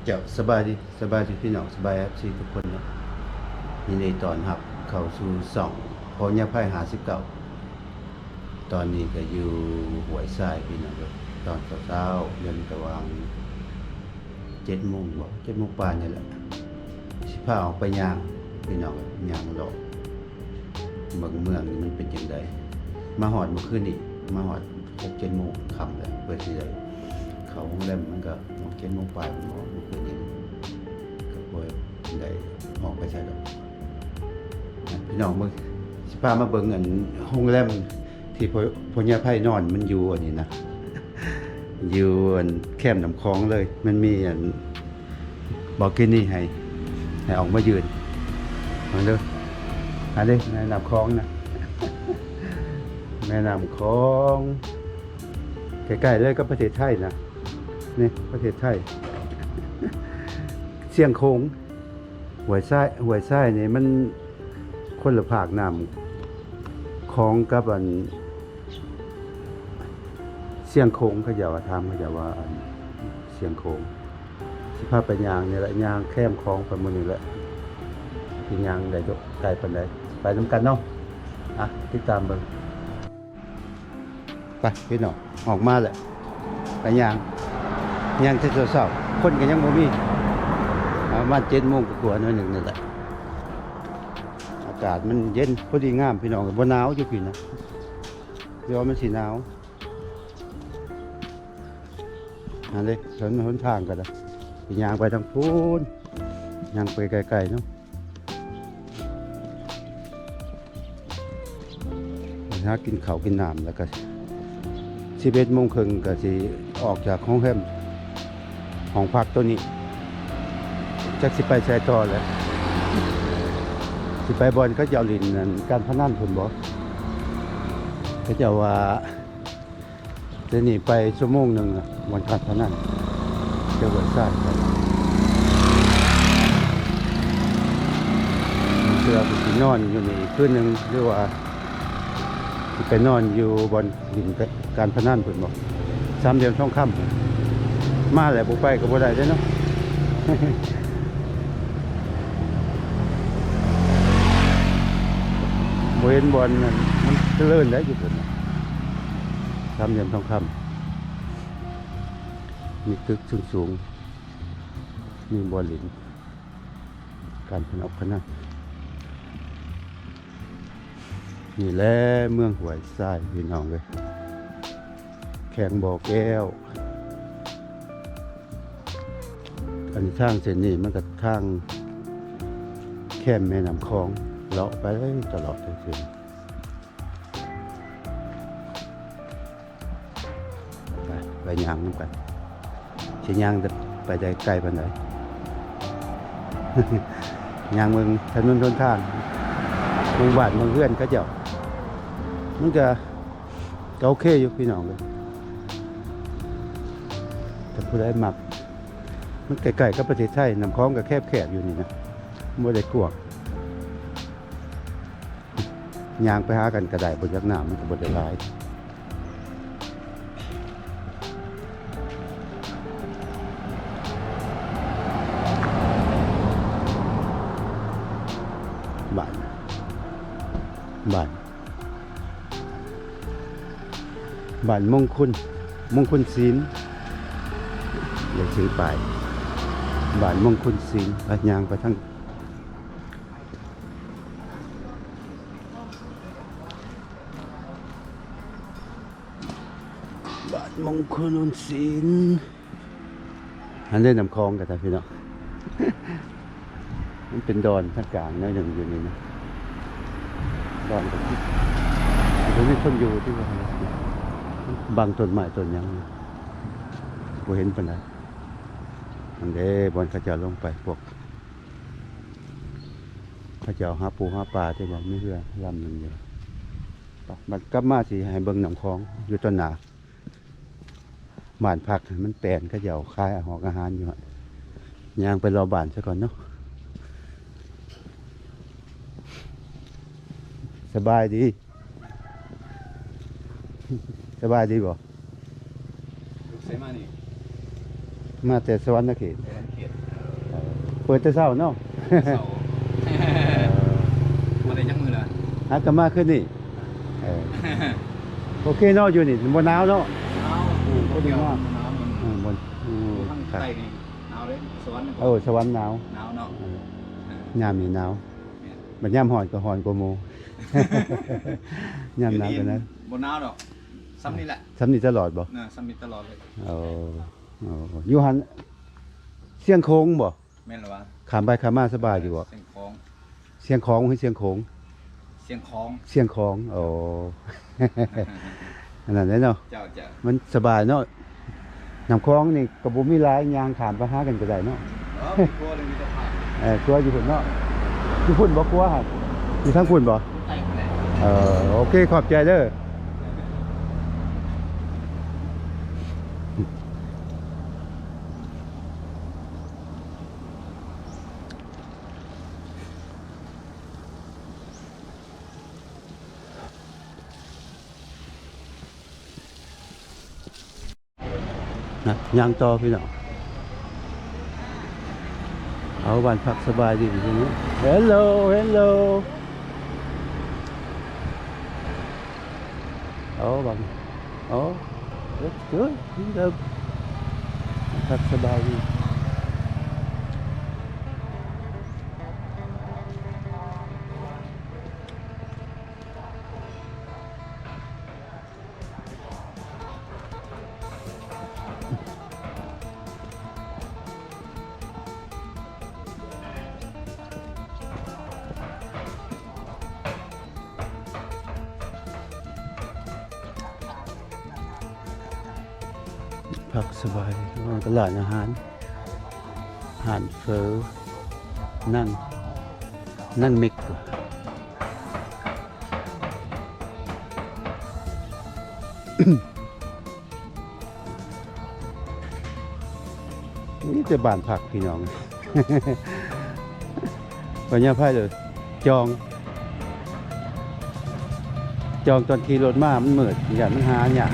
จะสบายดีพี่น้องสบายครับทุกคนเนาะยินดีต้อนรับเข้าสู่ส่องพอยาไพ่59ตอนนี้ก็อยู่ห้วยทรายพี่น้องครับตอนเช้าเดินระหว่าง7 โมงบ่7 โมงป่านนี่แหละสิพาออกไปย่างพี่น้องย่างเลาะเมืองนี่มันเป็นจังไดมาฮอดเมื่อคืนนี้มาฮอด6-7 โมงค่ำแล้วเพื่อสิได้เข้าโรงแรมมันก็7 โมงป่านเมื่อคืนนี้ก็บ่ได้ออกไปใช้ดอกพี่น้องมึงสิพามาเบิ่งอันโรงแรมที่พ่อย่าไผนอนมันอยู่อันนี้นะอยู่อันแคมป์น้ำคลองเลยมันมีอันบอกกินนี่ให้ออกมายืนมาเด้ออันนี้แม่น้ำคลองนะแม่น้ำคลองใกล้ๆเลยก็ประเทศไทยนะนี่ประเทศไทยเสียงโขงห้วยทรายนี่มันคนละภาคน้ำคลองกับอันเสียงโขงเขาจะว่าทำเขาจะว่าอันเสียงโขงสิพาไปย่างนี่แหละย่างแคมคลองไปหมดนี่แหละที่ย่างได้ไกลปานใดไปนำกันเนาะติดตามเบิ่งไปพี่น้องออกมาแหละไปย่างที่เช้าๆคนก็ยังบ่มีประมาณ7 โมงกว่าๆหน่อยหนึ่งนี่แหละอากาศมันเย็นพอดีงามพี่น้องบ่หนาวอยู่พี่นะเดี๋ยวมันสิหนาวอันนี้ถนนหนทางก็ได้ย่างไปทางพูนย่างไปไกลๆเนาะหากินข้าวกินน้ำแล้วก็11 โมงครึ่งก็สิออกจากห้องแฮมห้องพักตัวนี้จักสิไปใช้ต่อแล้วสิไปบอลก็จะเอาลินนั่นการพนันพุ่นบ่เขาจะว่าจะหนีไปชั่วโมงหนึ่งวันการพนันเจ้าเบิดซ่าครับเสือไปนอนอยู่นี่คืนหนึ่งหรือว่าไปนอนอยู่บนหินการพนันพุ่นบ่3 เดือนท่องค่ำมาแล้วบ่ไปก็บ่ได้เด้เนาะบ่เห็นบอลมันเจริญได้อยู่พุ่น3 เดือนท่องค่ำมีตึกสูงมีบอลลินการพนันนี่แหละเมืองห้วยทรายพี่น้องเลยแข่งบ่อแก้วอันทางเส้นนี้มันก็ทางแคมแม่น้ำคลองเลาะไปเลยตลอดทั้งเส้นไปย่างน้ำกันสิย่างจะไปได้ไกลปานใด ย่างเมืองถนนหนทางเมืองบ้านเมืองเพื่อนเขาเจ้ามันก็โอเคอยู่พี่น้องเลยแต่ผู้ใดมักมันไกลๆกับประเทศไทยน้ำคลองก็แคบๆอยู่นี่นะไม่ได้กว้างย่างไปหากันก็ได้บนยักษ์น้ำมันก็บ่ได้หลายบ้านมงคลศีลเดี๋ยวซื้อไปบ้านมงคลศีลไปย่างไปทั้งบ้านมงคลศีลอันนี้น้ำคลองกันแต่พี่น้อง มันเป็นดอนท่ากลางนะอย่างอยู่นี่นะดอนกันที่มีคนอยู่ที่ว่าบางต้นไม้ต้นยังบ่เห็นปานใดอันเด้บอนเขาเจ้าลงไปพวกเขาเจ้าหาปูหาปลาที่ว่ามีเรือลำหนึงอยู่มันกลับมาสิให้เบิ่งน้ำคลองอยู่ต้นหนาบ้านพักมันแปลนเขาเจ้าขายอาหารอยู่ย่างไปรอบ้านซะก่อนเนาะสบายดีบ่ใส่มานี่ มาแต่สวรรค์เขต สวรรค์เขต เปิดแต่เช้าเนาะ เสามาได้จักมือละ หากนมาขึ้นนี่โอเคเนาะอยู่นี่บ่หนาวเนาะ หนาวก็เดียวหนาวมัน บน ข้างใต้นี่หนาวเลยสวรรค์ สวรรค์หนาว หนาวเนาะ ยามนี่หนาวบัดยามร้อนก็ร้อนกว่าหมู่ยามหนาวก็นั้น บ่หนาวดอกซ้ำนี่แหละ สำนี่ตลอดบ่ นะซ้ำนี่ตลอดเลย อยู่หันเสียงโค้งบ่ แม่นหรอวะ ขามไปขามมาสบายอยู่บ่ เสียงคล้อง เสียงของหรือเสียงโค้ง เสียงคล้อง เสียงของอันนั้นแหละเนาะ เจ้าจะ มันสบายเนาะน้ำคลองนี่ก็บ่มีหลายยางขามไปหากันก็ได้เนาะ มีครัวเลยมีแต่ผัก กลัวอยู่พุ่นเนาะอยู่พุ่นบ่กลัวหั่นอยู่ทางพุ่นบ่ ไต่คนแหละ โอเคขอบใจเด้อนะย่างต่อพี่น้องเอาบ้านพักสบายดีทีนี้ Hello Hello เอาบ้านthat's good พักสบายดีพักสบายตลาดอาหารเฟอนั่งมิกนี่จะบ้านพักพี่น้อง ปัญญาไพ่เลยจองตอนขี่รถมามันมืดอย่างมันหาอย่าง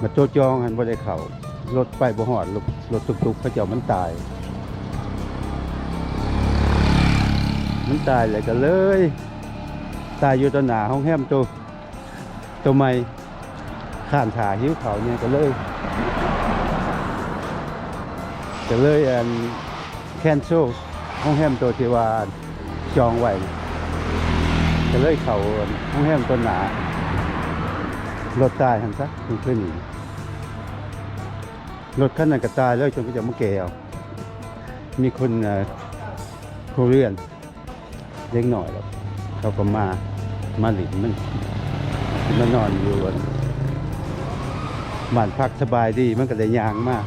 มาโจจองหันบ่ได้เข้ารถไปบ่ฮอดรถตุกๆเขาเจ้ามันตายเลยก็เลยตายอยู่ต่อหน้าห้องแฮมตัวใหม่ข้ามถาหิ้วเขาเนี่ยก็เลยแคนเซิลห้องแฮมตัวที่ว่าจองไว้ก็เลยเข้าห้องแฮมตัวหน้ารถตายหันซะขึ้นนี่รถคันนั้นก็ตายแล้วจนก็จะมาแก่เอามีคนโคเรียนเล็กหน่อยแล้วเขาก็มาหลินมันนอนอยู่บ้านพักสบายดีมันก็ได้ยางมาก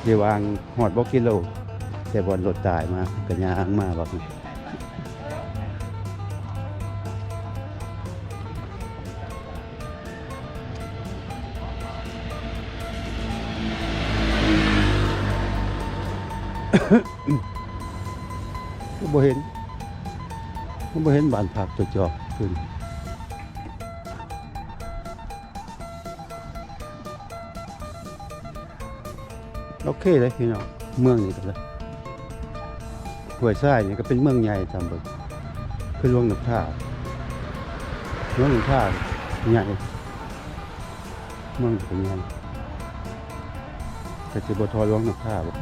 เดี๋ยววางหอดบอกกิโลแต่บนรถตายมาก็ยางมาบอกก็บ่เห็นบ้านพักตัวจอกขึ้นโอเคเลยพี่น้องเมืองนี้ก็เลยห้วยทรายนี่ก็เป็นเมืองใหญ่ตามเบิกคือหลวงน้ำท่าใหญ่เมืองเป็นใหญ่แต่จะบ่ทอหลวงน้ำท่าบ่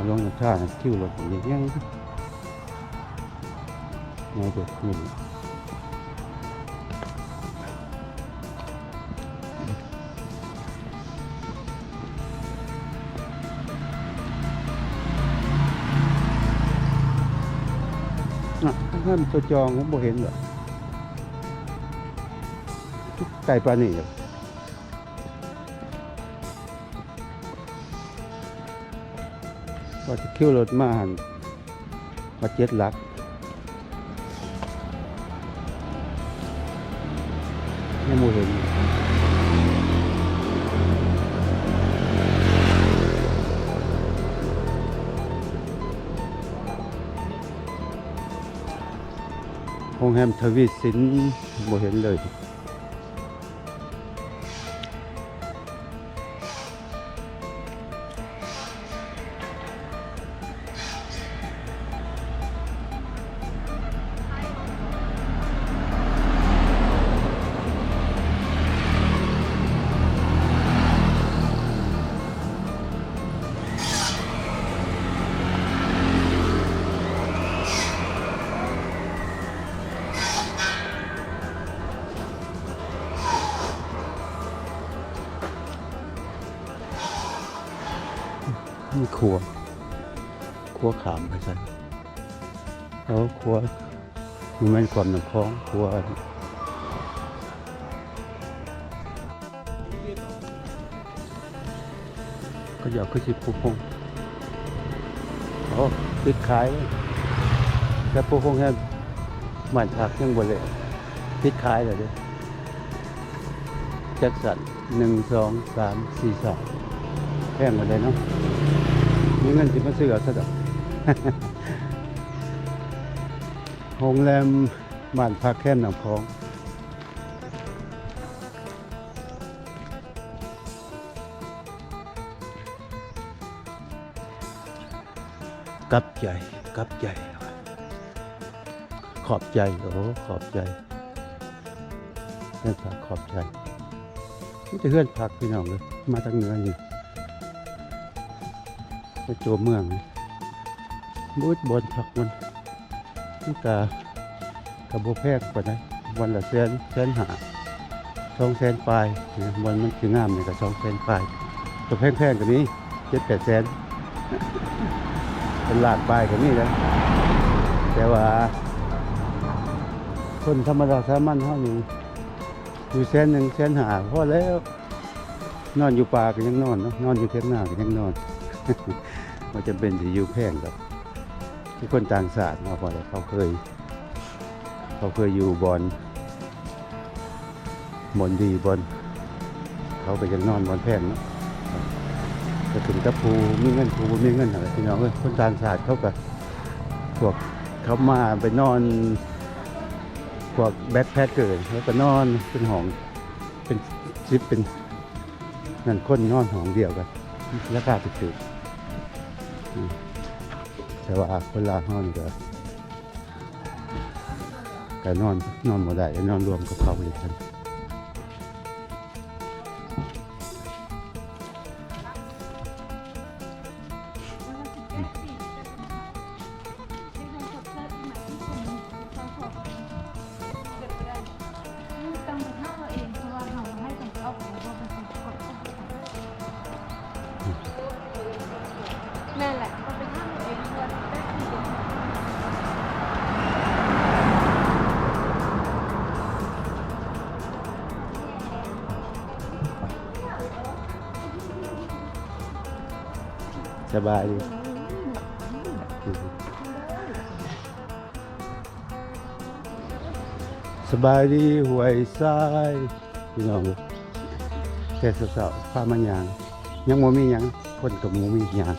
หลวงน้ำท่าน่ะคิวรถอย่างนี้ง่ายเด็ดนี่ถ้ามันตัวจองผมบ่เห็นหรอกไก่ปลานี่ก็จะคิวรถมาหันมาเจ็ดลักไม่มูเห็นโรงแรมทวีสินบ่เห็นเลย มีครัวขามไปใส่แล้วครัวมันเป็นความน้ำคลองครัวก็อยากขึ้นสิปูพงติดขายแล้วปูพงแค่มันผักยังบนเลยติดขายเลยเด้แจ็คสัน1 2 3 4 2แพงหมดเลยเนาะมีเงินที่มาซื้อเอาซะดอก โรงแรมบ้านพักแค่น้ำคลองกับใหญ่ขอบใจโอ้ขอบใจเพื่อนพักขอบใจนี่จะเพื่อนพักพี่น้องเลยมาตั้งเหนืออยู่ไปโจมเมืองบูดบนพักมันนี่กระโบแพกไปนะวันละแสนหา200,000ปลายวันมันคืองามเลยกับ200,000ปลายตัวแพงๆกว่านี้7-8 แสนเป็นล้านปลายกว่านี้แล้วแต่ว่าคนธรรมดาสามัญเท่านี้อยู่100,000 100,000 หาพอแล้วนอนอยู่ป่าก็ยังนอนเนาะนอนอยู่เทียงหน้าก็ยังนอน มันจะเป็นที่อยู่แพงกับที่คนต่างชาติมาพอแล้วเขาเคยอยู่บอนดีบอนเขาไปยังนอนบอนแพงเนาะจะถึงกับภูมีเงินอะไรพี่น้องคนต่างชาติเขากับพวกเขามาไปนอนพวกแบ็คแพคเกอร์แล้วก็นอนเป็นห้องเป็นชิปเป็นนั่นคนนอนห้องเดียวกันราคาถูกแต่ว่าคนลาวเขานี่ก็นอนบ่ได้นอนรวมกับเขาเลยกันแม่แหละก็เป็นห้างเองด้วยได้ทีเดียวสบายดีหวยทรายพี่น้องแต่สาวๆฟ้ามันยังโมมียังคนกับโมมียัง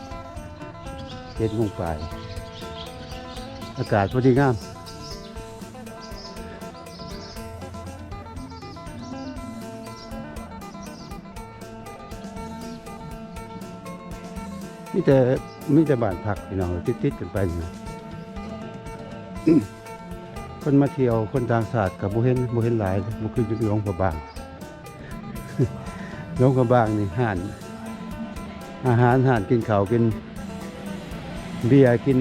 7 โมงปลายอากาศพอดีงามมีแต่บ้านพักพี่น้องติดกันไปนะ คนมาเที่ยวคนต่างชาติกับบ่เห็นหลายบ่คือหลวงพระบาง หลวงพระบางนี่อาหารกินข้าวกินเบียร์กิน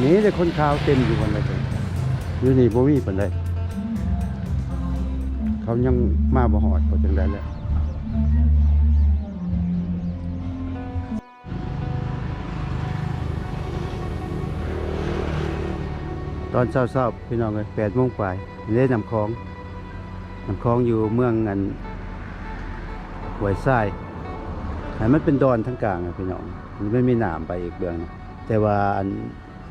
นี่แต่คนข่าวเต็มอยู่วันละเลยอยู่นี่บ่มีปานใดเขายังมาบ่ฮอดเขาจังได๋แหละตอนเช้าๆพี่น้องเอ้ย8 โมงปลายเล่นน้ำคลองอยู่เมืองอันห้วยทรายมันเป็นดอนทั้งกลางอะพี่น้องมันไม่มีน้ำไปอีกเบื้องนะแต่ว่าอัน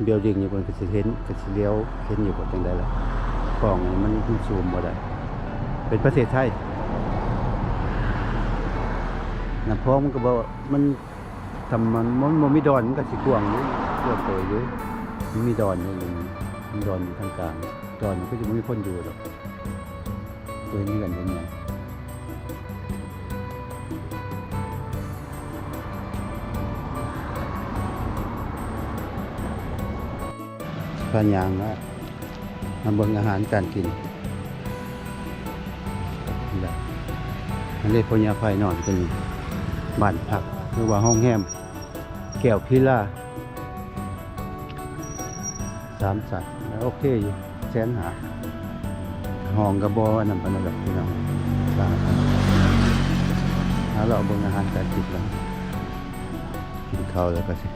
เบียวดิ่งอยู่บนกระสิเลี้ยวเห็นอยู่บนจังใดแล้วคลองมันซูมบ่ได้เป็นประเทศไทยน้ำคลองมันก็บอกมันทำมันมีดอนมันก็สิกว้างอยู่เพื่อโตอยู่มันมีดอนอยู่มันดอนอยู่ทางกลางดอนมันก็จะไม่มีคนอยู่หรอกโดยนี้กันเป็นไงพายางแล้วมาเบิ่งอาหารการกินนี่แหละอันนี้พญาไฟนอนกันบ้านพักหรือว่าห้องแฮมแก้วพิล่า3 สัตว์โอเคอยู่100,000 หาห้องกระบอกนั่นเป็นแบบพี่น้องเราเบิ่งอาหารการกินแล้ว เขาแล้วก็สิ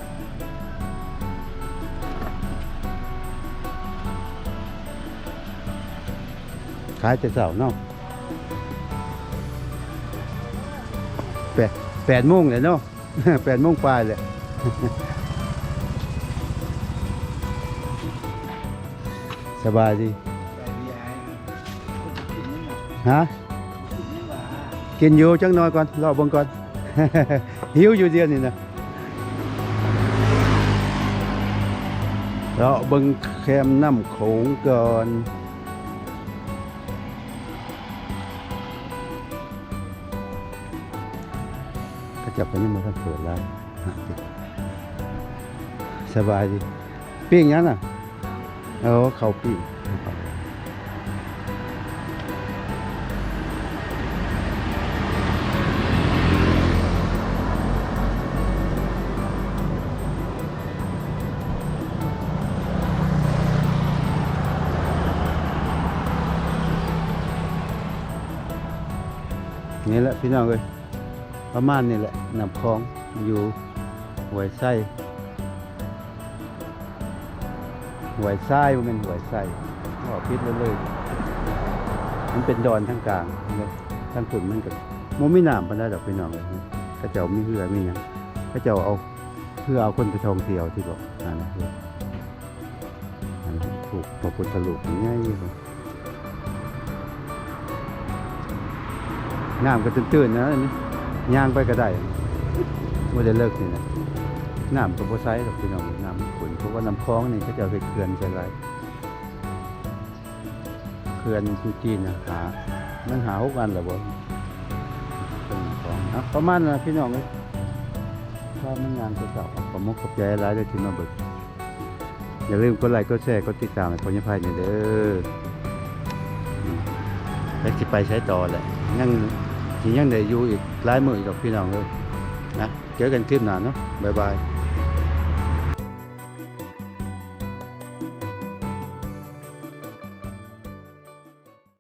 ขายแต่เช้าเนาะ8 โมงเลยเนาะ 8 โมงปลายเลย สบายดี แต่ดีไอ้กินนี่หว่า ฮะ กินนี่หว่า กินอยู่จังน้อยก่อนรอเบิ่งก่อน หิวอยู่เดียวนี่นะรอเบิ่งแคมน้ำโขงก่อนก็จับไปนี่มันก็เปิดร้านหาสิสบายดีปิ้งยังน่ะเอาเขาปิ้งนี่แหละพี่น้องเอ้ยประมาณนี่แหละน้ำคลองอยู่ห้วยไส้ห้วยไส้มันเป็นห้วยไส้ว่าพิษเลยมันเป็นดอนทั้งกลางเลยทั้งฝุ่นมันก็มันไม่น้ำปานใดดอกพี่น้องเลยก็เจ้ามีเหือมีหยังก็เจ้าเอาเพื่อเอาคนไปท่องเที่ยวที่บอกนั่นนะถูกพระพุทธรูปง่ายๆน้ำก็ตื้นๆนะอันนี้ย่างไปก็ได้ไม่ได้เลิกนี่นะน้ำก็บ่ใช้หรอกพี่น้องน้ำขุ่นเพราะว่าน้ำคลองนี่เขาจะเอาไปเขื่อนใช่ไรเขื่อนที่จีนนะมันหา6 อันหรอบ่เป็นของประมาณนะพี่น้องเลยถ้ามันงานก็เก่าขอบมุกขอบใจหลายเลยที่มาเบิกอย่าลืมกดไลค์กดแชร์กดติดตามให้พญาไพเนี่ยเด้อแล้วสิไปใช้ต่อแหละยังได้อยู่อีกหลายมื้ออีกดอกพี่น้องเลยนะเจอกันคลิปหน้าเนาะบ๊ายบาย